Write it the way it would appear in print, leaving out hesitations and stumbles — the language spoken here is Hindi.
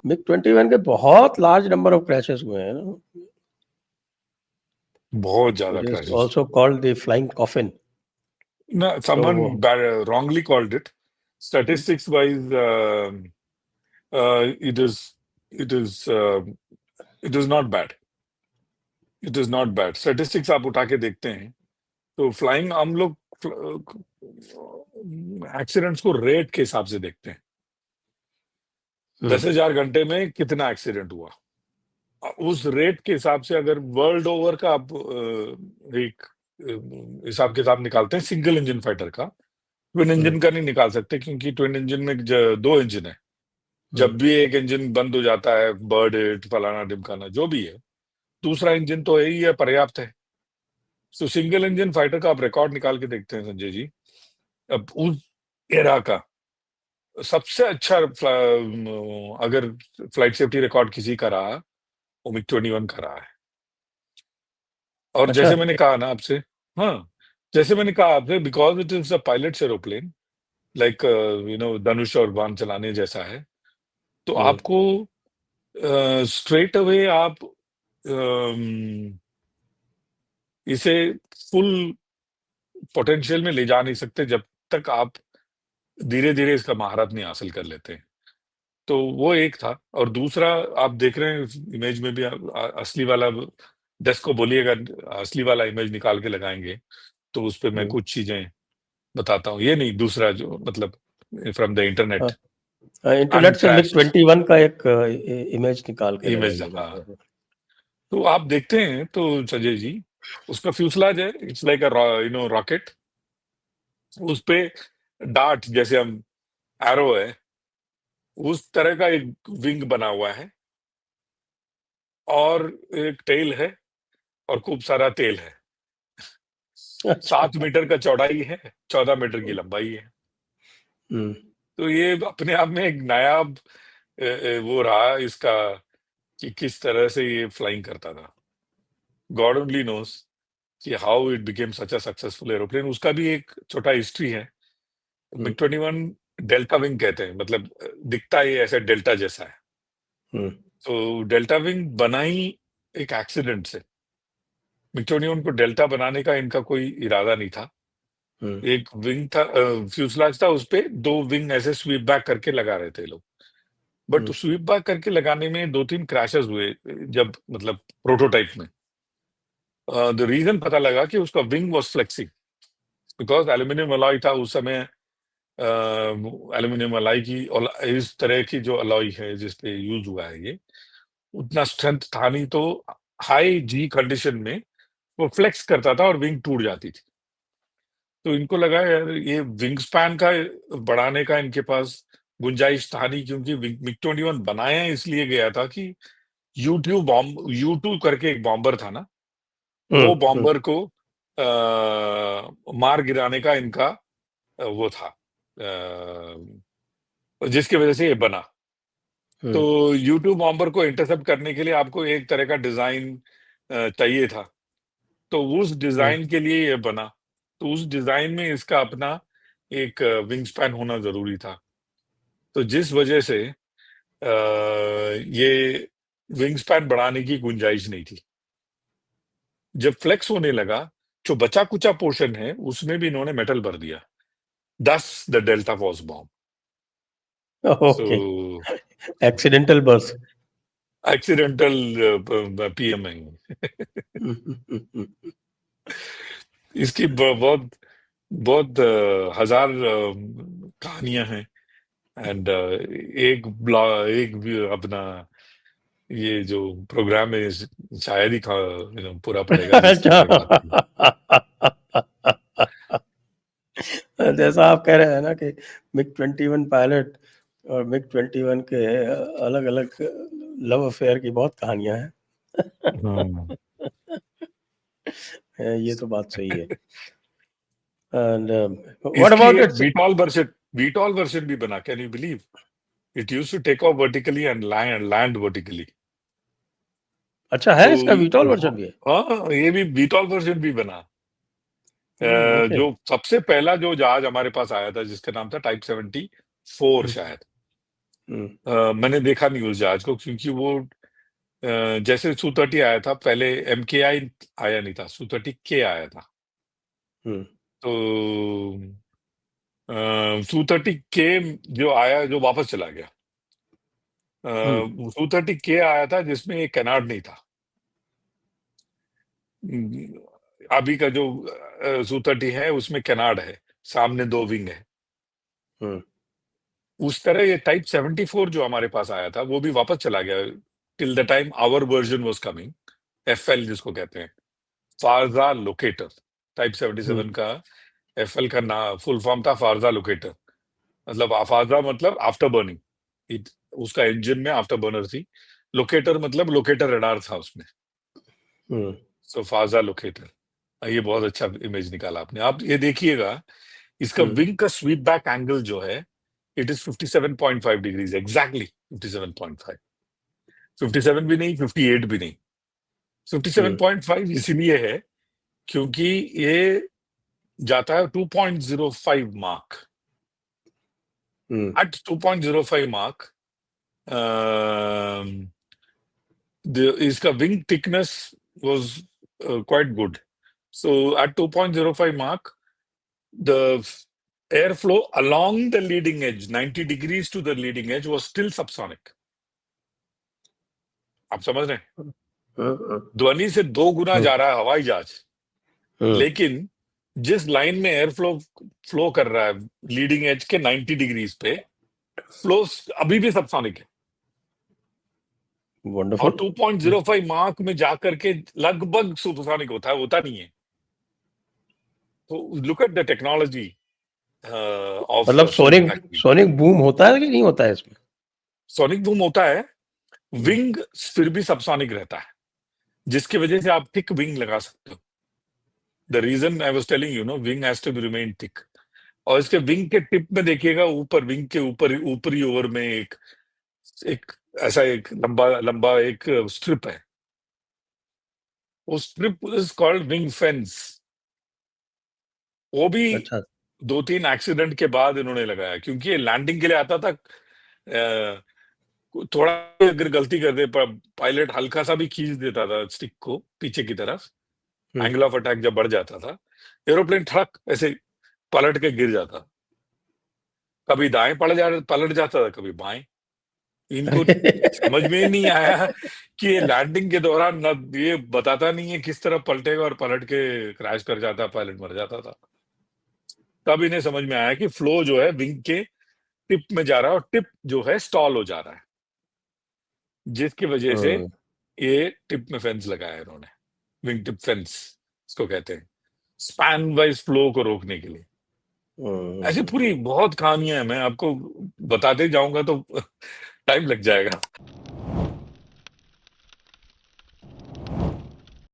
MiG-21 के बहुत लार्ज नंबर ऑफ क्रैशेस हुए हैं ना, बहुत ज्यादा it is crashes. also called the flying coffin. No, someone So, wrongly called it. Statistics wise, it is not bad. It is not bad. Statistics आप उठा के देखते हैं तो फ्लाइंग हम लोग एक्सीडेंट्स को रेट के हिसाब से देखते हैं। 10,000 घंटे में कितना एक्सीडेंट हुआ, उस रेट के हिसाब से अगर वर्ल्ड ओवर का आप एक हिसाब किताब निकालते हैं सिंगल इंजन फाइटर का, ट्विन इंजन का नहीं निकाल सकते क्योंकि ट्विन इंजन में 2 इंजन है। जब भी एक इंजन बंद हो जाता है, बर्ड हिट फलाना ढिमकाना जो भी है, दूसरा इंजन तो यही है, पर्याप्त है। तो सिंगल इंजन फाइटर का आप रिकॉर्ड निकाल के देखते हैं संजय जी, अब उस एरा का सबसे अच्छा अगर फ्लाइट सेफ्टी रिकॉर्ड किसी का रहा, वो MiG-21 का रहा है। और जैसे मैंने कहा ना आपसे, हाँ, जैसे मैंने कहा आपसे, because it is a pilots aeroplane, like धनुष और बाण चलाने जैसा है, तो आपको स्ट्रेट अवे आप इसे फुल पोटेंशियल में ले जा नहीं सकते जब तक आप धीरे धीरे इसका महारत नहीं हासिल कर लेते। तो वो एक था। और दूसरा आप देख रहे हैं इमेज में भी, असली वाला डेस्क को बोलिएगा, असली वाला इमेज निकाल के लगाएंगे तो उस पर मैं कुछ चीजें बताता हूँ। ये नहीं, दूसरा जो मतलब फ्रॉम द इंटरनेट, इंटरनेट से MiG-21 का एक इमेज निकाल के इमेज। हाँ, तो आप देखते हैं तो संजय जी, उसका फ्यूसलाज है, इट्स लाइक अ रॉकेट, उस पे डार्ट जैसे हम एरो है उस तरह का एक विंग बना हुआ है, और एक टेल है, और खूब सारा तेल है। 7 मीटर का चौड़ाई है, 14 मीटर की लंबाई है। तो ये अपने आप में एक नायाब वो रहा इसका कि किस तरह से ये फ्लाइंग करता था। गॉड ओनली नोस कि how it became such a successful aeroplane. उसका भी एक छोटा हिस्ट्री है। MiG-21 डेल्टा विंग कहते हैं, मतलब दिखता ही ऐसे डेल्टा जैसा है। तो डेल्टा विंग बना ही एक एक्सीडेंट से। MiG-21 को डेल्टा बनाने का इनका कोई इरादा नहीं था। एक विंग था, फ्यूसलाज था, उस पे 2 विंग ऐसे स्वीप बैक करके लगा रहे थे लोग। बट स्वीप बैक करके लगाने में 2-3 क्रैशेस हुए जब मतलब प्रोटोटाइप में। द रीजन पता लगा कि उसका wing was flexing because aluminium alloy था उस समय। एल्यूमिनियम अलॉय की, इस तरह की जो अलॉय है जिसपे यूज हुआ है ये, उतना स्ट्रेंथ था नहीं, तो हाई जी कंडीशन में वो फ्लेक्स करता था और विंग टूट जाती थी। तो इनको लगा यार ये विंग स्पैन का बढ़ाने का इनके पास गुंजाइश था नहीं, क्योंकि MiG-21 बनाया इसलिए गया था कि U2 करके एक बॉम्बर था ना, वो बॉम्बर को मार गिराने का इनका वो था, जिसकी वजह से ये बना। तो U2 बॉम्बर को इंटरसेप्ट करने के लिए आपको एक तरह का डिजाइन चाहिए था, तो उस डिजाइन के लिए ये बना। तो उस डिजाइन में इसका अपना एक विंग स्पैन होना जरूरी था। तो जिस वजह से ये विंग स्पैन बढ़ाने की गुंजाइश नहीं थी। जब फ्लेक्स होने लगा, जो बचा कुचा पोर्शन है उसमें भी इन्होंने मेटल भर दिया। Thus the delta was bomb. Accidental burst, accidental PMI। इसकी बहुत बहुत हजार कहानियां हैं। एंड एक भी अपना ये जो प्रोग्राम है शायद ही पूरा पड़ेगा जिसके बारे में बात जैसा आप कह रहे हैं ना कि MiG-21 पायलट और MiG-21 के अलग अलग लव अफेयर की बहुत कहानियां हैं। ये तो बात सही है। And what about its VTOL version भी बना, can you believe? It used to take off vertically and land vertically. अच्छा है, इसका VTOL वर्जन भी है? हाँ, ये भी VTOL वर्जन भी बना। जो सबसे पहला जो जहाज हमारे पास आया था जिसका नाम था Type 74 शायद, मैंने देखा न्यूज जहाज को, क्योंकि वो जैसे Su-30 आया था पहले, MKI आया नहीं था, Su-30K आया था। तो Su-30K जो आया, जो वापस चला गया, Su-30K आया था जिसमें एक कैनार्ड नहीं था। अभी का जो Su-30 है उसमें कैनार्ड है, सामने 2 विंग है। उस तरह ये टाइप 74 जो हमारे पास आया था वो भी वापस चला गया, till the time our version was coming, FL जिसको कहते हैं, फारजा लोकेटर। टाइप 77 का FL का ना फुल फॉर्म था फारजा लोकेटर, मतलब फारजा मतलब आफ्टर बर्निंग, उसका इंजन में आफ्टर बर्नर थी। लोकेटर मतलब लोकेटर रडार था उसमें, सो फारजा लोकेटर। ये बहुत अच्छा इमेज निकाला आपने। आप ये देखिएगा, इसका विंग का स्वीप बैक एंगल जो है, इट इज 57.5 डिग्रीज, एग्जैक्टली 57.5। 57 भी नहीं, 58 भी नहीं, 57.5 इसीलिए है क्योंकि ये जाता है 2.05 मार्क। एट 2.05 मार्क इसका wing thickness was quite good. So at 2.05 mark the airflow along the leading edge, 90 degrees to the leading edge, was still subsonic. आप समझ रहे हैं? ध्वनि से 2 गुना जा रहा है हवाई जहाज, लेकिन जिस लाइन में एयर फ्लो कर रहा है लीडिंग एज के 90 डिग्रीज पे, फ्लो अभी भी सबसोनिक है। और 2.05 मार्क में जाकर के लगभग सुपरसोनिक होता नहीं है। तो look at the technology of मतलब सोनिक बूम होता है कि नहीं होता है इसमें? सोनिक बूम होता है, विंग फिर भी सबसोनिक रहता है, जिसकी वजह से आप थिक विंग लगा सकते हो। The reason I was telling you know, wing has to be remain thick. और इसके विंग के टिप में देखिएगा, ऊपर विंग के ऊपरी ओवर में एक एक ऐसा एक लंबा लंबा एक स्ट्रिप है। वो strip is called wing fence. वो भी अच्छा। 2-3 एक्सीडेंट के बाद इन्होंने लगाया, क्योंकि ये लैंडिंग के लिए आता था। थोड़ा अगर गलती कर दे पायलट, हल्का सा भी खींच देता था स्टिक को पीछे की तरफ, एंगल ऑफ अटैक जब बढ़ जाता था, एरोप्लेन ठड़क ऐसे पलट के गिर जाता। कभी दाएं पलट जाता था, कभी बाएं। इनको समझ में ही नहीं आया कि ये लैंडिंग के दौरान न ये बताता नहीं है किस तरह पलटेगा, और पलट के क्रैश कर जाता, पायलट मर जाता था। तब इन्हें समझ में आया कि फ्लो जो है विंग के टिप में जा रहा है, और टिप जो है स्टॉल हो जा रहा है, जिसकी वजह से ये टिप में फेंस लगाया इन्होंने। विंग टिप फेंस इसको कहते हैं, स्पैन वाइज फ्लो को रोकने के लिए। ऐसी पूरी बहुत कहानियां हैं, मैं आपको बताते जाऊंगा तो टाइम लग जाएगा।